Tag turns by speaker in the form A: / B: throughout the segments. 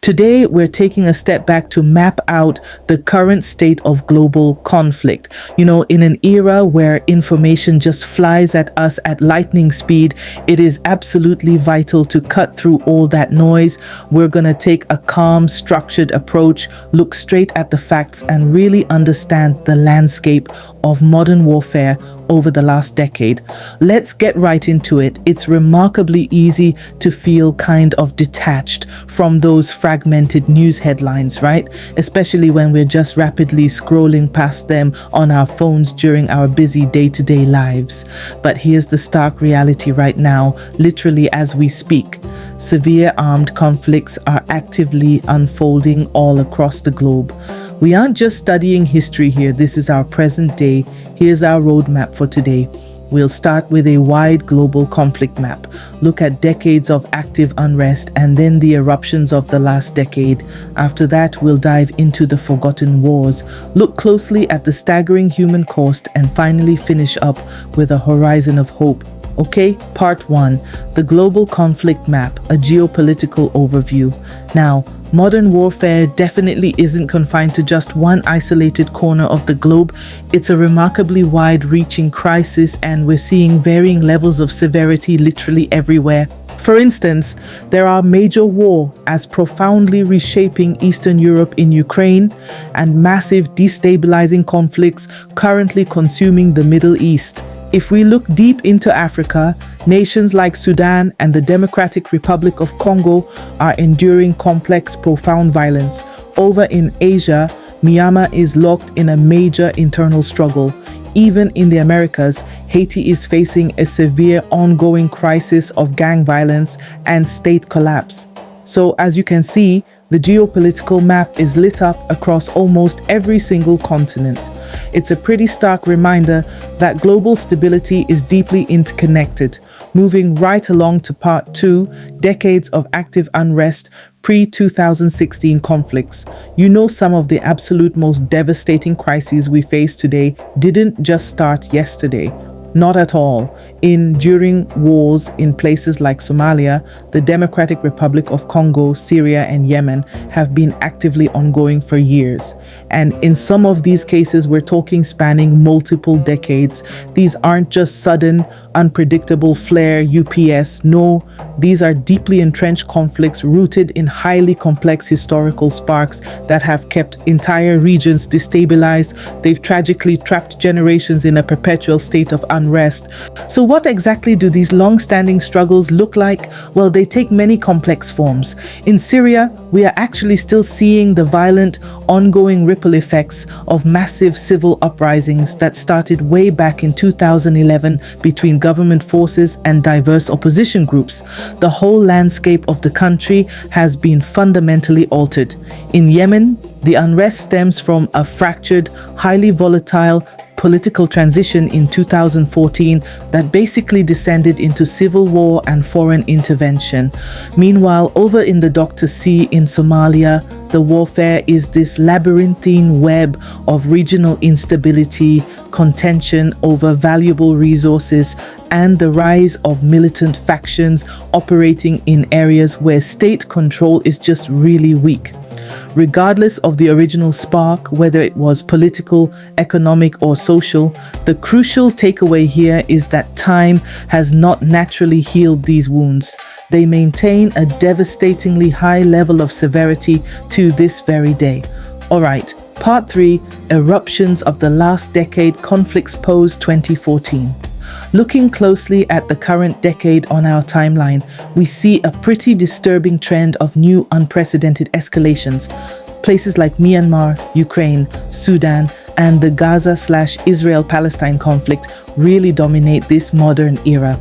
A: Today, we're taking a step back to map out the current state of global conflict. In an era where information just flies at us at lightning speed, it is absolutely vital to cut through all that noise. We're going to take a calm, structured approach, look straight at the facts, and really understand the landscape of modern warfare over the last decade. Let's get right into it. It's remarkably easy to feel kind of detached from those fragmented news headlines, right? Especially when we're just rapidly scrolling past them on our phones during our busy day-to-day lives. But here's the stark reality right now, literally as we speak. Severe armed conflicts are actively unfolding all across the globe. We aren't just studying history here. This is our present day. Here's our roadmap for today. We'll start with a wide global conflict map, look at decades of active unrest and then the eruptions of the last decade. After that, we'll dive into the forgotten wars, look closely at the staggering human cost, and finally finish up with a horizon of hope. Okay, part 1, the global conflict map, a geopolitical overview. Now, modern warfare definitely isn't confined to just one isolated corner of the globe. It's a remarkably wide-reaching crisis, and we're seeing varying levels of severity literally everywhere. For instance, there are major war as profoundly reshaping Eastern Europe in Ukraine and massive destabilizing conflicts currently consuming the Middle East. If we look deep into Africa, nations like Sudan and the Democratic Republic of Congo are enduring complex, profound violence. Over in Asia, Myanmar is locked in a major internal struggle. Even in the Americas, Haiti is facing a severe ongoing crisis of gang violence and state collapse. So as you can see, the geopolitical map is lit up across almost every single continent. It's a pretty stark reminder that global stability is deeply interconnected. Moving right along to part 2, decades of active unrest, pre-2016 conflicts. Some of the absolute most devastating crises we face today didn't just start yesterday. Not at all. During wars in places like Somalia, the Democratic Republic of Congo, Syria, and Yemen have been actively ongoing for years. And in some of these cases, we're talking spanning multiple decades. These aren't just sudden, unpredictable flare UPS. No, these are deeply entrenched conflicts rooted in highly complex historical sparks that have kept entire regions destabilized. They've tragically trapped generations in a perpetual state of unrest. So what exactly do these long-standing struggles look like? Well, they take many complex forms. In Syria, we are actually still seeing the violent, ongoing ripple effects of massive civil uprisings that started way back in 2011 between government forces and diverse opposition groups. The whole landscape of the country has been fundamentally altered. In Yemen, the unrest stems from a fractured, highly volatile political transition in 2014 that basically descended into civil war and foreign intervention. Meanwhile, over in the Dr. Sea in Somalia, the warfare is this labyrinthine web of regional instability, contention over valuable resources, and the rise of militant factions operating in areas where state control is just really weak. Regardless of the original spark, whether it was political, economic, or social, the crucial takeaway here is that time has not naturally healed these wounds. They maintain a devastatingly high level of severity to this very day. Alright, part 3, Eruptions of the Last Decade Conflicts Post 2014. Looking closely at the current decade on our timeline, we see a pretty disturbing trend of new unprecedented escalations. Places like Myanmar, Ukraine, Sudan, and the Gaza/Israel-Palestine conflict really dominate this modern era.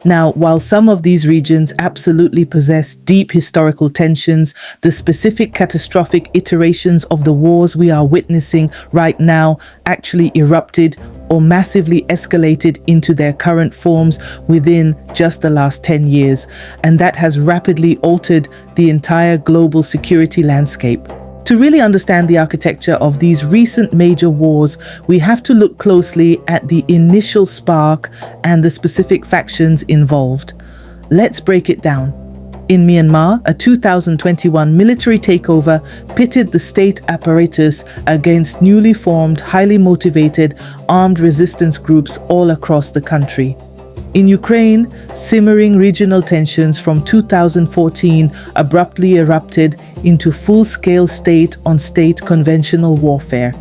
A: Now, while some of these regions absolutely possess deep historical tensions, the specific catastrophic iterations of the wars we are witnessing right now actually erupted or massively escalated into their current forms within just the last 10 years, and that has rapidly altered the entire global security landscape. To really understand the architecture of these recent major wars, we have to look closely at the initial spark and the specific factions involved. Let's break it down. In Myanmar, a 2021 military takeover pitted the state apparatus against newly formed, highly motivated, armed resistance groups all across the country. In Ukraine, simmering regional tensions from 2014 abruptly erupted into full-scale state-on-state conventional warfare.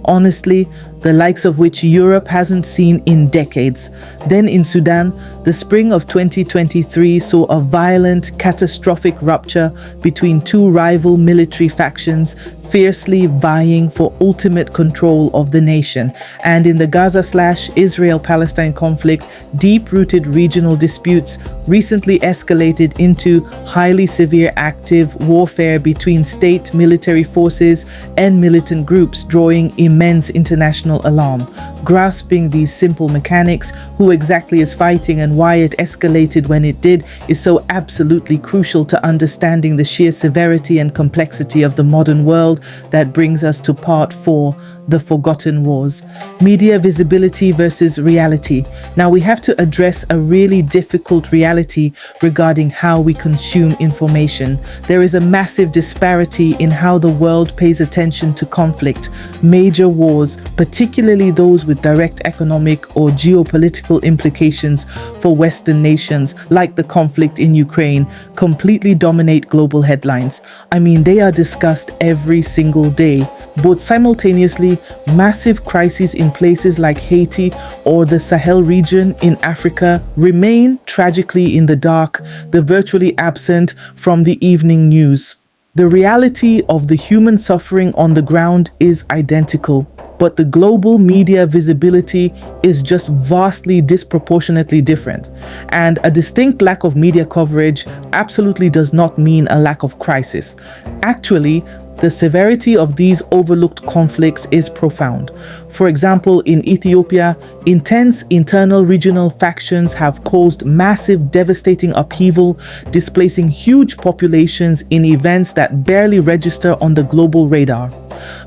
A: Honestly, the likes of which Europe hasn't seen in decades. Then in Sudan, the spring of 2023 saw a violent, catastrophic rupture between two rival military factions, fiercely vying for ultimate control of the nation. And in the Gaza/Israel-Palestine conflict, deep-rooted regional disputes recently escalated into highly severe active warfare between state military forces and militant groups, drawing immense international alarm. Grasping these simple mechanics, who exactly is fighting and why it escalated when it did, is so absolutely crucial to understanding the sheer severity and complexity of the modern world. That brings us to part 4, the forgotten wars. Media visibility versus reality. Now we have to address a really difficult reality regarding how we consume information. There is a massive disparity in how the world pays attention to conflict. Major wars, particularly those with direct economic or geopolitical implications for Western nations, like the conflict in Ukraine, completely dominate global headlines. I mean, they are discussed every single day. But simultaneously, massive crises in places like Haiti or the Sahel region in Africa remain tragically in the dark. They're virtually absent from the evening news. The reality of the human suffering on the ground is identical, but the global media visibility is just vastly disproportionately different. And a distinct lack of media coverage absolutely does not mean a lack of crisis. Actually, the severity of these overlooked conflicts is profound. For example, in Ethiopia, intense internal regional factions have caused massive, devastating upheaval, displacing huge populations in events that barely register on the global radar.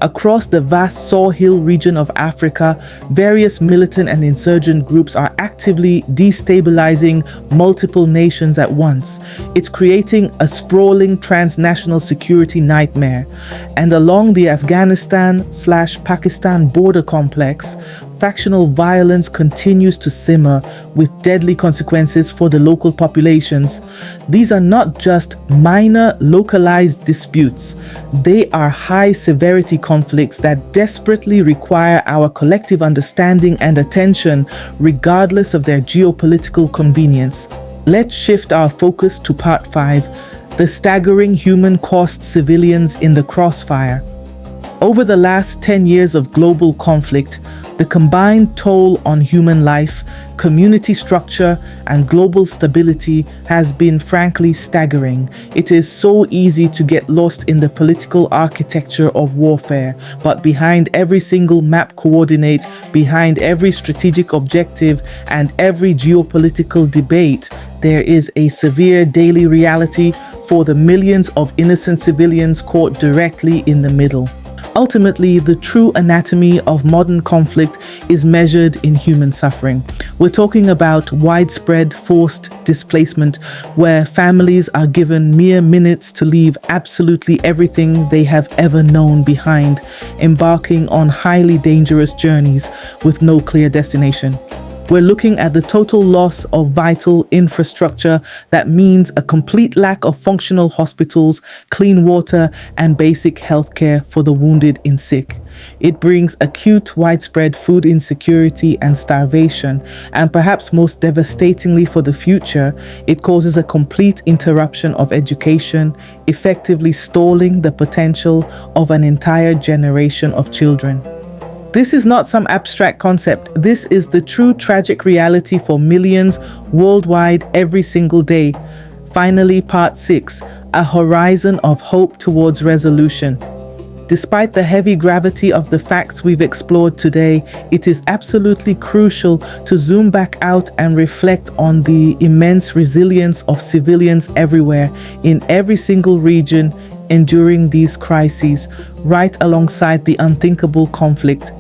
A: Across the vast Sahel region of Africa, various militant and insurgent groups are actively destabilizing multiple nations at once. It's creating a sprawling transnational security nightmare. And along the Afghanistan/Pakistan border complex, factional violence continues to simmer with deadly consequences for the local populations. These are not just minor localized disputes. They are high-severity conflicts that desperately require our collective understanding and attention, regardless of their geopolitical convenience. Let's shift our focus to part 5, the staggering human cost civilians in the crossfire. Over the last 10 years of global conflict, the combined toll on human life, community structure, and global stability has been frankly staggering. It is so easy to get lost in the political architecture of warfare, but behind every single map coordinate, behind every strategic objective, and every geopolitical debate, there is a severe daily reality for the millions of innocent civilians caught directly in the middle. Ultimately, the true anatomy of modern conflict is measured in human suffering. We're talking about widespread forced displacement, where families are given mere minutes to leave absolutely everything they have ever known behind, embarking on highly dangerous journeys with no clear destination. We're looking at the total loss of vital infrastructure. That means a complete lack of functional hospitals, clean water, and basic healthcare for the wounded and sick. It brings acute, widespread food insecurity and starvation, and perhaps most devastatingly for the future, it causes a complete interruption of education, effectively stalling the potential of an entire generation of children. This is not some abstract concept. This is the true tragic reality for millions worldwide every single day. Finally, part 6, a horizon of hope towards resolution. Despite the heavy gravity of the facts we've explored today, it is absolutely crucial to zoom back out and reflect on the immense resilience of civilians everywhere, in every single region, enduring these crises, right alongside the unthinkable conflict.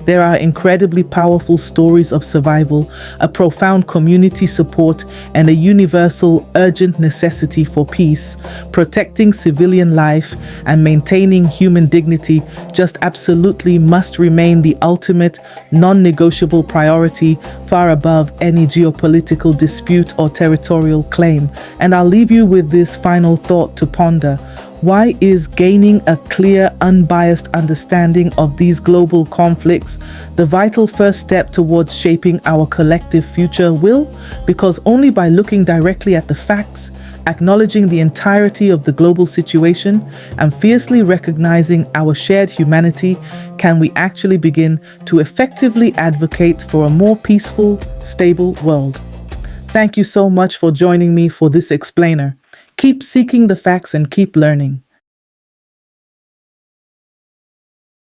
A: There are incredibly powerful stories of survival, a profound community support, and a universal urgent necessity for peace. Protecting civilian life and maintaining human dignity just absolutely must remain the ultimate, non-negotiable priority, far above any geopolitical dispute or territorial claim. And I'll leave you with this final thought to ponder. Why is gaining a clear, unbiased understanding of these global conflicts the vital first step towards shaping our collective future? Because only by looking directly at the facts, acknowledging the entirety of the global situation, and fiercely recognizing our shared humanity can we actually begin to effectively advocate for a more peaceful, stable world. Thank you so much for joining me for this explainer. Keep seeking the facts and keep learning.